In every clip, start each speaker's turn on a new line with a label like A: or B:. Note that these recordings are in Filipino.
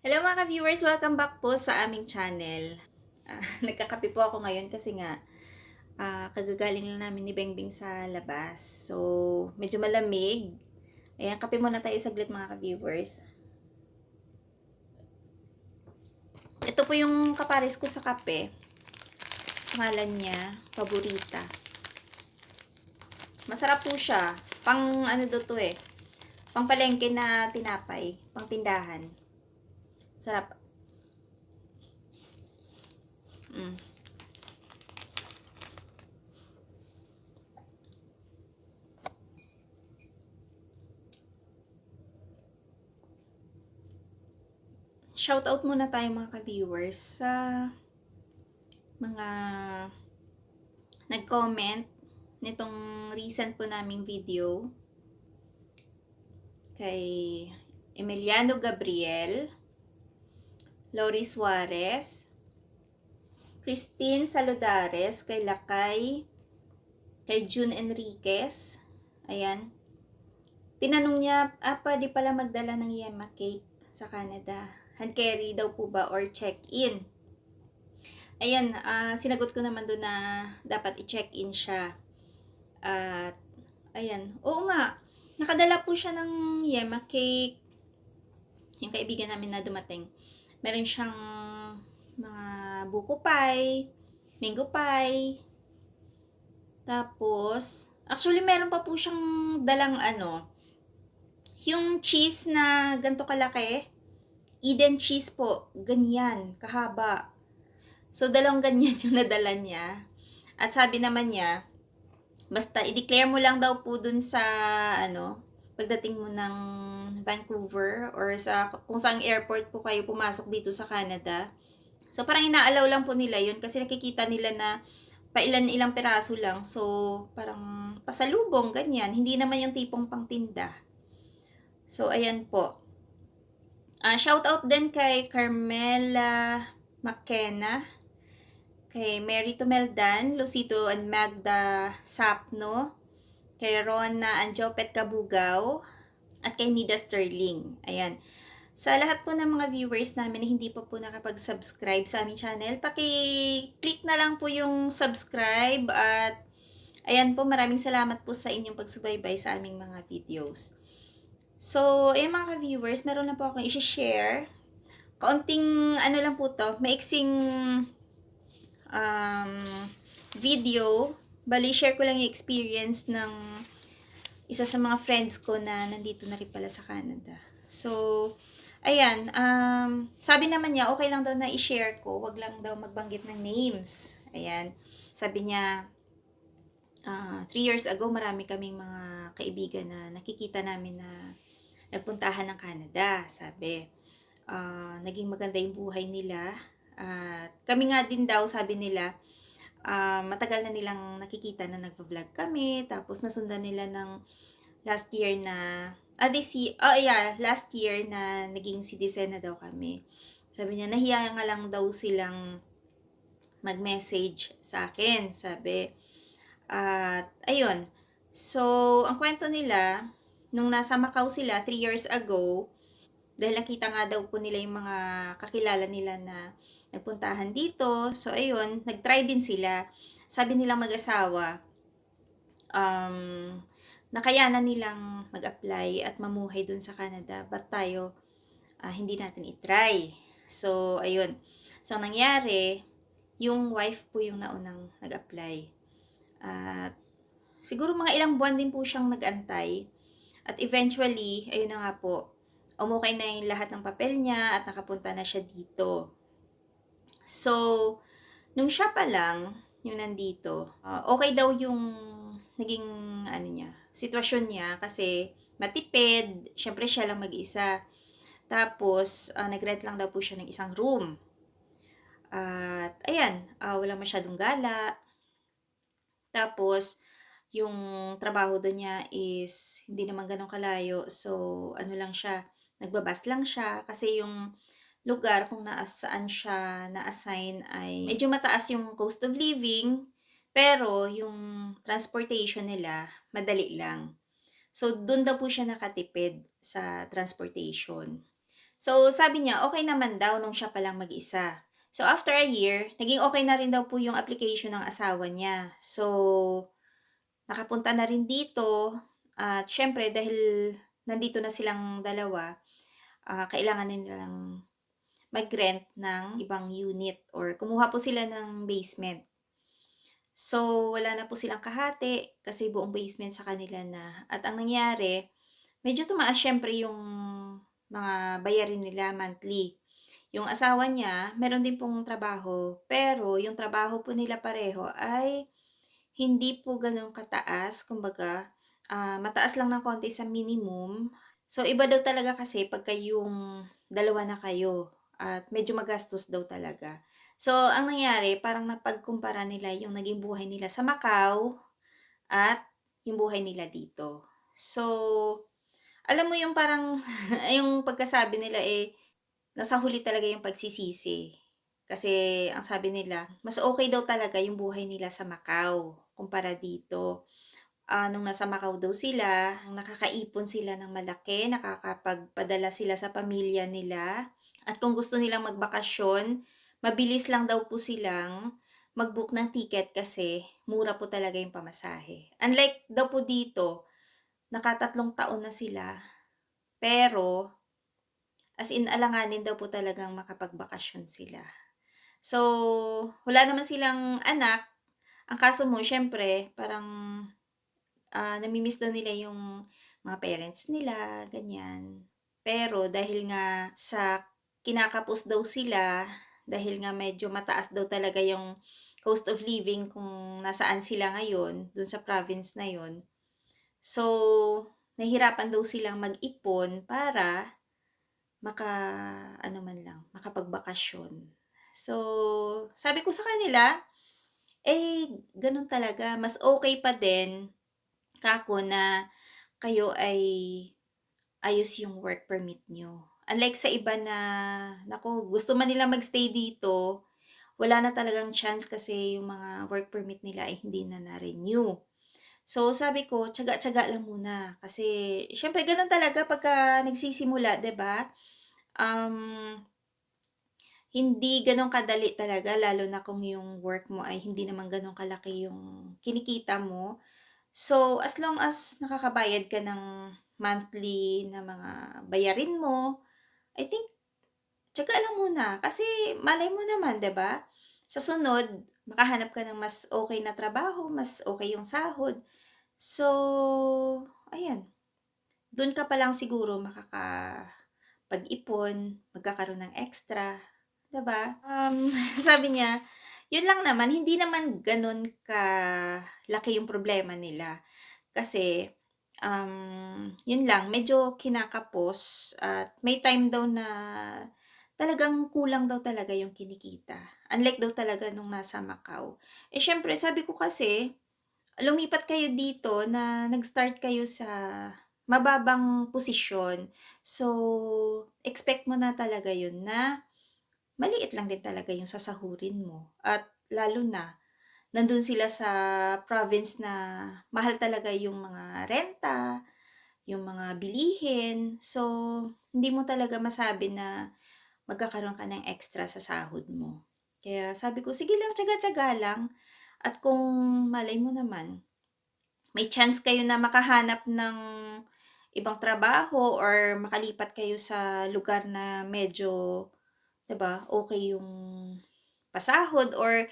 A: Hello mga ka-viewers! Welcome back po sa aming channel. Nagkakape po ako ngayon kasi nga kagagaling lang namin ni Bengbing sa labas. So, medyo malamig. Ayan, kape muna tayo saglit mga ka-viewers. Ito po yung kapares ko sa kape. Pangalan niya, Paborita. Masarap po siya. Pang ano daw to eh. Pang palengke na tinapay. Pang tindahan. Sarap. Mm. Shoutout muna tayo mga ka-viewers sa mga nag-comment nitong recent po naming video kay Emiliano Gabriel, Lori Suarez, Christine Saludares, kay Lakay, kay June Enriquez. Ayan. Tinanong niya, pwede pala magdala ng yema cake sa Canada. Hand carry daw po ba or check-in? Ayan, sinagot ko naman doon na dapat i-check-in siya. At, ayan, oo nga, nakadala po siya ng yema cake. Yung kaibigan namin na dumating. Meron siyang mga buko pie, mango pie. Tapos, actually meron pa po siyang dalang yung cheese na ganito kalaki. Eden cheese po, ganyan, kahaba. So, dalawang ganyan yung nadala niya. At sabi naman niya, basta i-declare mo lang daw po dun sa pagdating mo ng Vancouver or sa kung saang airport po kayo pumasok dito sa Canada. So parang inaalaw lang po nila yun kasi nakikita nila na pailan-ilang piraso lang. So parang pasalubong ganyan, hindi naman yung tipong pangtinda. So ayan po. Shout out din kay Carmela McKenna, kay Mary Tumeldan, Lucito and Magda Sapno, kay Rona Anjopet Kabugaw, at kay Nida Sterling. Ayan. Sa lahat po ng mga viewers namin na hindi pa po nakapag-subscribe sa aming channel, paki-click na lang po yung subscribe at ayan po, maraming salamat po sa inyong pagsubaybay sa aming mga videos. So, ayan mga ka-viewers, meron lang po akong i-share. Kaunting lang po to, maiksing um, video. Bali, share ko lang yung experience ng isa sa mga friends ko na nandito na rin pala sa Canada. So, ayan, sabi naman niya, okay lang daw na i-share ko, wag lang daw magbanggit ng names. Ayan, sabi niya, 3 years ago, marami kaming mga kaibigan na nakikita namin na nagpuntahan ng Canada, sabi. Naging maganda yung buhay nila. At kami nga din daw, sabi nila, matagal na nilang nakikita na nagpa-vlog kami, tapos nasundan nila ng last year na, last year na naging citizen na daw kami. Sabi niya, nahiya nga lang daw silang mag-message sa akin, sabi. At, ayun. So, ang kwento nila, nung nasa Macau sila 3 years ago, dahil nakita nga daw po nila yung mga kakilala nila na nagpuntahan dito. So, ayun, nag-try din sila. Sabi nilang mag-asawa, nakayanan nilang mag-apply at mamuhay dun sa Canada. Ba't tayo hindi natin itry? So, ayun. So, ang nangyari, yung wife po yung naunang nag-apply. At siguro mga ilang buwan din po siyang nag-antay. At eventually, ayun na nga po, umukay na yung lahat ng papel niya at nakapunta na siya dito. So, nung siya pa lang, yung nandito, okay daw yung naging niya, sitwasyon niya kasi matipid, syempre siya lang mag-isa. Tapos, nag-rent lang daw po siya ng isang room. At, ayan, wala masyadong gala. Tapos, yung trabaho doon niya is hindi naman ganun kalayo. So, ano lang siya, nagbabas lang siya kasi yung lugar kung saan siya na-assign ay medyo mataas yung cost of living, pero yung transportation nila madali lang. So, doon daw po siya nakatipid sa transportation. So, sabi niya okey naman daw nung siya pa lang mag-isa. So, after a year, naging okey na rin daw po yung application ng asawa niya. So, nakapunta na rin dito at siyempre dahil nandito na silang dalawa, kailangan na nilang mag-rent ng ibang unit or kumuha po sila ng basement. So, wala na po silang kahati kasi buong basement sa kanila na. At ang nangyari, medyo tumaas siyempre yung mga bayarin nila monthly. Yung asawa niya, meron din pong trabaho, pero yung trabaho po nila pareho ay hindi po gano'n kataas. Kumbaga, mataas lang ng konti sa minimum. So, iba daw talaga kasi pagka yung dalawa na kayo at medyo magastos daw talaga. So, ang nangyari parang napagkumpara nila yung naging buhay nila sa Macau at yung buhay nila dito. So, alam mo yung parang yung pagkasabi nila, nasa huli talaga yung pagsisisi. Kasi ang sabi nila, mas okay daw talaga yung buhay nila sa Macau kumpara dito. Nung nasa Macau daw sila, nakakaipon sila ng malaki, nakakapagpadala sila sa pamilya nila. At kung gusto nilang magbakasyon, mabilis lang daw po silang mag-book ng ticket kasi mura po talaga yung pamasahe. Unlike daw po dito, nakatatlong taon na sila, pero as in alanganin daw po talagang makapagbakasyon sila. So, wala naman silang anak, ang kaso mo siyempre parang, nami-miss daw nila yung mga parents nila, ganyan. Pero dahil nga sa kinakapos daw sila, dahil nga medyo mataas daw talaga yung cost of living kung nasaan sila ngayon, dun sa province na yun. So, nahihirapan daw silang mag-ipon para maka-ano man lang, makapagbakasyon. So, sabi ko sa kanila, ganun talaga, mas okay pa din kako na kayo ay ayos yung work permit niyo. Unlike sa iba na, naku, gusto man nila mag-stay dito, wala na talagang chance kasi yung mga work permit nila ay hindi na na-renew. So, sabi ko tiyaga-tiyaga lang muna kasi siyempre gano'n talaga pagka nagsisimula, 'di ba? Um, Hindi gano'n kadali talaga lalo na kung yung work mo ay hindi naman gano'n kalaki yung kinikita mo. So, as long as nakakabayad ka ng monthly na mga bayarin mo, I think tiyaga lang muna kasi malay mo naman, 'di ba? Sa sunod, makahanap ka ng mas okay na trabaho, mas okay yung sahod. So, ayan, dun ka pa lang siguro makakapag-ipon, magkakaroon ng extra, 'di ba? Sabi niya, yun lang naman, hindi naman gano'n kalaki yung problema nila. Kasi, yun lang medyo kinakapos at may time daw na talagang kulang daw talaga yung kinikita. Unlike daw talaga nung nasa Macau. Siyempre sabi ko kasi, lumipat kayo dito na nag-start kayo sa mababang posisyon. So, expect mo na talaga yun na maliit lang din talaga yung sasahurin mo. At lalo na nandun sila sa province na mahal talaga yung mga renta, yung mga bilihin. So, hindi mo talaga masabi na magkakaroon ka ng extra sa sahod mo. Kaya sabi ko, sige lang, tiyaga-tiyaga lang. At kung malay mo naman, may chance kayo na makahanap ng ibang trabaho or makalipat kayo sa lugar na medyo, 'di ba, okay yung pasahod or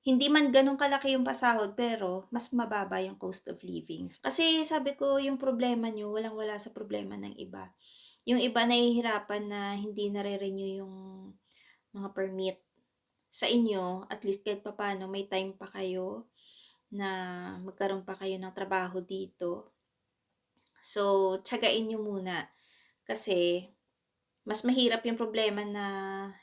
A: hindi man gano'n kalaki yung pasahod pero mas mababa yung cost of living. Kasi sabi ko yung problema niyo walang-wala sa problema ng iba. Yung iba nahihirapan na hindi nare-renew yung mga permit. Sa inyo, at least kahit papaano may time pa kayo na magkaroon pa kayo ng trabaho dito. So, tiyagain niyo muna kasi mas mahirap yung problema na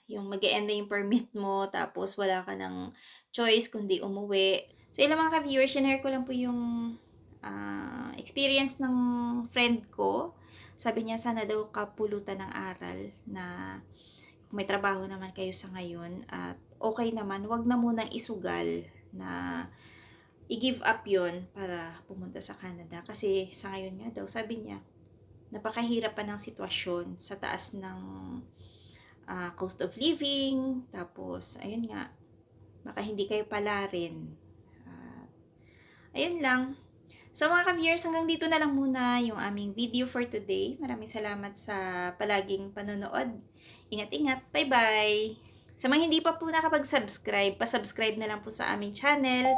A: yung mag-e-end na yung permit mo tapos wala ka ng choice kundi umuwi. So, ilang mga ka-viewers, shinare ko lang po yung experience ng friend ko. Sabi niya sana daw kapulutan ng aral na kung may trabaho naman kayo sa ngayon at okay naman, wag na munang isugal na i-give up yon para pumunta sa Canada. Kasi sa ngayon nga daw, sabi niya, napakahirap pa ng sitwasyon sa taas ng cost of living. Tapos, ayun nga, baka hindi kayo pala rin. Ayun lang. So mga ka-viewers, hanggang dito na lang muna yung aming video for today. Maraming salamat sa palaging panonood. Ingat-ingat. Bye-bye! Sa mga hindi pa po nakapag-subscribe, pa-subscribe na lang po sa aming channel.